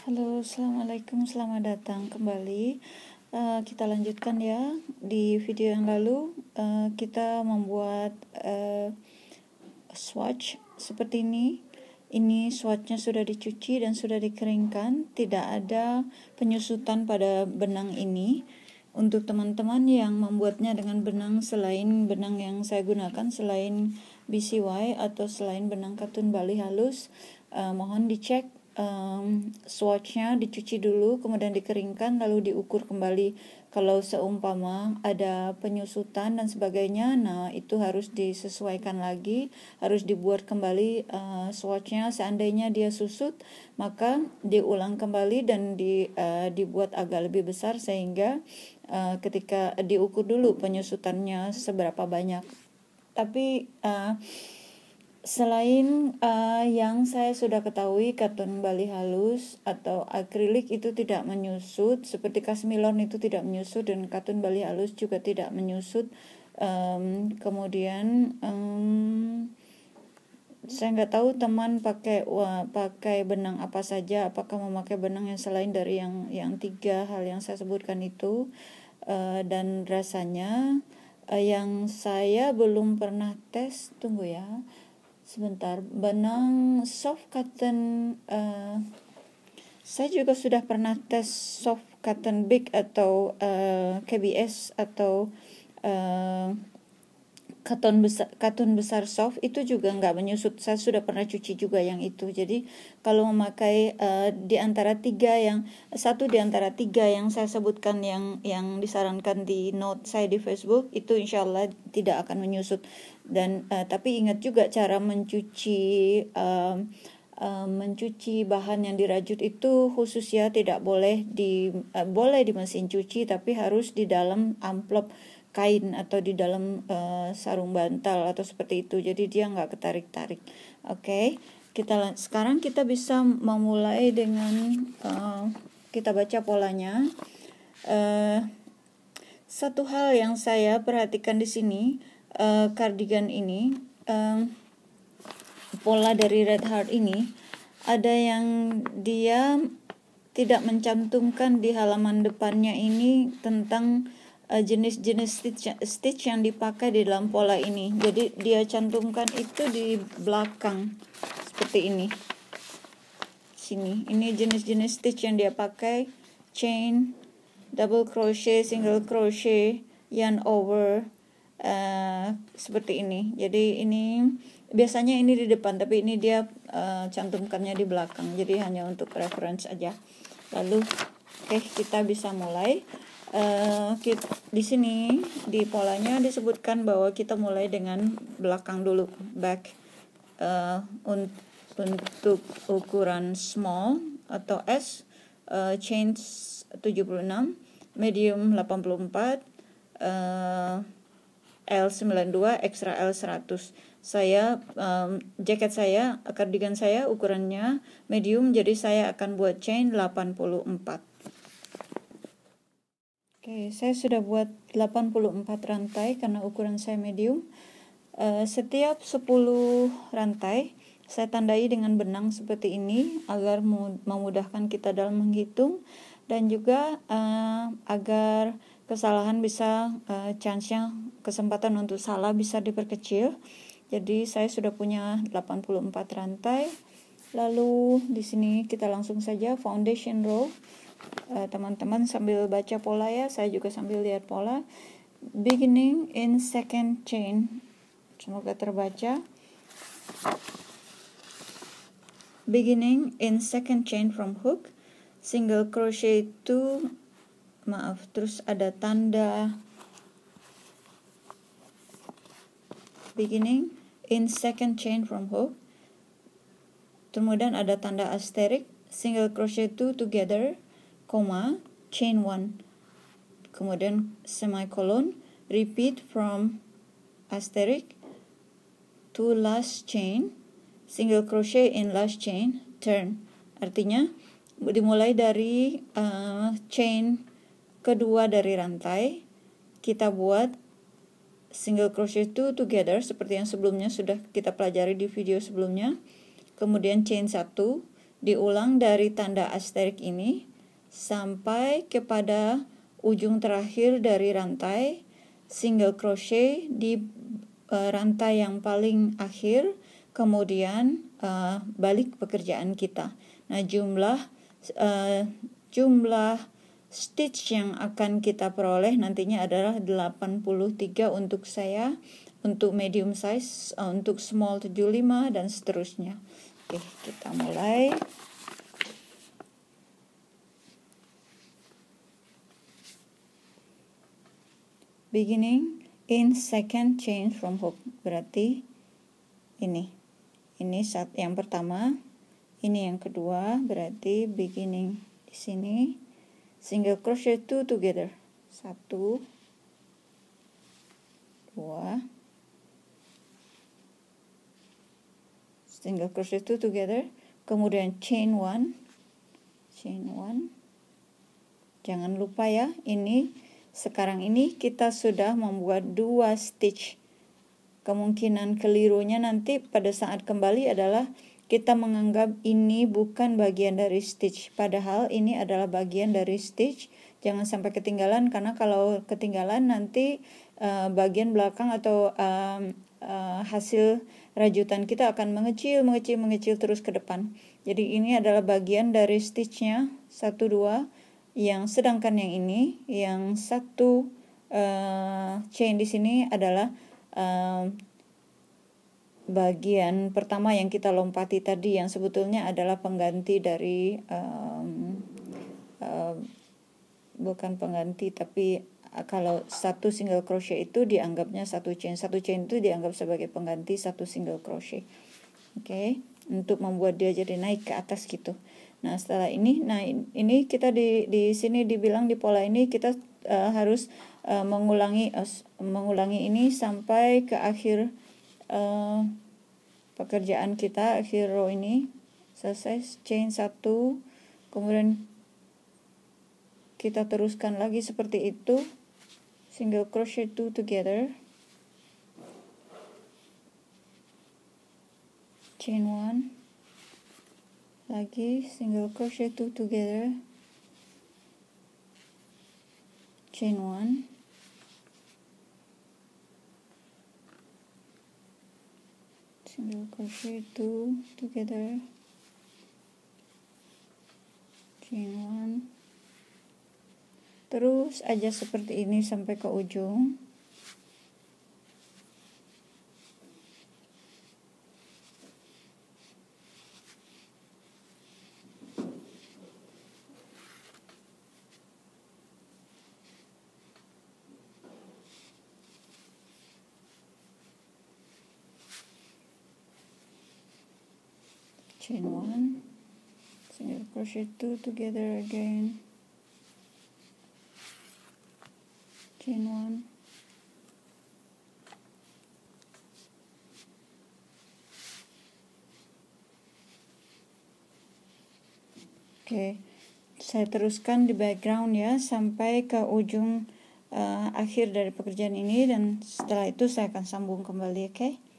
Halo, assalamualaikum, selamat datang kembali. Kita lanjutkan ya. Di video yang lalu kita membuat swatch seperti ini. Ini swatchnya sudah dicuci dan sudah dikeringkan. Tidak ada penyusutan pada benang ini. Untuk teman-teman yang membuatnya dengan benang selain benang yang saya gunakan, selain BCY atau selain benang katun Bali halus, mohon dicek swatchnya, dicuci dulu kemudian dikeringkan lalu diukur kembali. Kalau seumpama ada penyusutan dan sebagainya, nah itu harus disesuaikan lagi, harus dibuat kembali swatchnya. Seandainya dia susut, maka diulang kembali dan dibuat agak lebih besar sehingga ketika diukur dulu penyusutannya seberapa banyak. Tapi selain yang saya sudah ketahui, katun Bali halus atau akrilik itu tidak menyusut, seperti kasmilon itu tidak menyusut dan katun Bali halus juga tidak menyusut. Kemudian saya nggak tahu teman pakai benang apa saja, apakah memakai benang yang selain dari yang tiga hal yang saya sebutkan itu, dan rasanya yang saya belum pernah tes, tunggu ya sebentar, benang soft cotton saya juga sudah pernah tes soft cotton big atau KBS atau katun besar soft, itu juga nggak menyusut. Saya sudah pernah cuci juga yang itu. Jadi kalau memakai satu di antara tiga yang saya sebutkan yang disarankan di note saya di Facebook, itu insya Allah tidak akan menyusut. Dan tapi ingat juga cara mencuci bahan yang dirajut itu khusus ya, tidak boleh boleh di mesin cuci tapi harus di dalam amplop kain atau di dalam sarung bantal atau seperti itu, jadi dia nggak ketarik-tarik. Oke. Sekarang kita bisa memulai dengan kita baca polanya. Satu hal yang saya perhatikan di sini, kardigan ini, pola dari Red Heart ini, ada yang dia tidak mencantumkan di halaman depannya ini tentang jenis-jenis stitch yang dipakai di dalam pola ini. Jadi dia cantumkan itu di belakang seperti ini. Sini, ini jenis-jenis stitch yang dia pakai: chain, double crochet, single crochet, yarn over, seperti ini. Jadi ini biasanya ini di depan, tapi ini dia cantumkannya di belakang. Jadi hanya untuk reference aja. Lalu kita bisa mulai. Di sini di polanya disebutkan bahwa kita mulai dengan belakang dulu, back. Untuk ukuran small atau S, chain 76, medium 84, L92, extra L 100. Saya jaket saya, cardigan saya ukurannya medium, jadi saya akan buat chain 84. Oke, saya sudah buat 84 rantai karena ukuran saya medium. Setiap 10 rantai saya tandai dengan benang seperti ini agar memudahkan kita dalam menghitung, dan juga agar kesalahan bisa chance-nya, kesempatan untuk salah bisa diperkecil. Jadi saya sudah punya 84 rantai. Lalu di sini kita langsung saja foundation row. Teman-teman sambil baca pola ya, saya juga sambil lihat pola. Beginning in second chain, semoga terbaca. Beginning in second chain from hook, single crochet 2, terus ada tanda beginning in second chain from hook, kemudian ada tanda asterisk, single crochet 2 together, chain 1, kemudian semicolon, repeat from asterisk to last chain, single crochet in last chain, turn. Artinya dimulai dari chain kedua dari rantai, kita buat single crochet 2 together seperti yang sebelumnya sudah kita pelajari di video sebelumnya, kemudian chain 1, diulang dari tanda asterik ini sampai kepada ujung terakhir dari rantai, single crochet di rantai yang paling akhir, kemudian balik pekerjaan kita. Nah, jumlah stitch yang akan kita peroleh nantinya adalah 83 untuk saya, untuk medium size, untuk small 75 dan seterusnya. Oke, kita mulai. Beginning in second chain from hook, berarti ini yang pertama, ini yang kedua, berarti beginning di sini, single crochet 2 together, 1, 2, single crochet 2 together, kemudian chain 1, jangan lupa ya, sekarang ini kita sudah membuat 2 stitch. Kemungkinan kelirunya nanti pada saat kembali adalah kita menganggap ini bukan bagian dari stitch, padahal ini adalah bagian dari stitch. Jangan sampai ketinggalan, karena kalau ketinggalan nanti bagian belakang atau hasil rajutan kita akan mengecil terus ke depan. Jadi ini adalah bagian dari stitchnya 1, 2, yang sedangkan yang satu chain di sini adalah bagian pertama yang kita lompati tadi, yang sebetulnya adalah pengganti dari bukan pengganti, tapi kalau satu single crochet itu dianggapnya satu chain itu dianggap sebagai pengganti satu single crochet. Oke, untuk membuat dia jadi naik ke atas gitu. Nah, setelah ini, ini kita di sini dibilang di pola ini kita harus mengulangi ini sampai ke akhir pekerjaan kita, akhir row ini selesai, chain 1, kemudian kita teruskan lagi seperti itu, single crochet 2 together, chain 1, lagi single crochet 2 together, chain 1, single crochet 2 together, chain 1, terus aja seperti ini sampai ke ujung. Chain 1, single crochet 2 together again, chain 1, oke, saya teruskan di background ya sampai ke ujung akhir dari pekerjaan ini, dan setelah itu saya akan sambung kembali. Oke.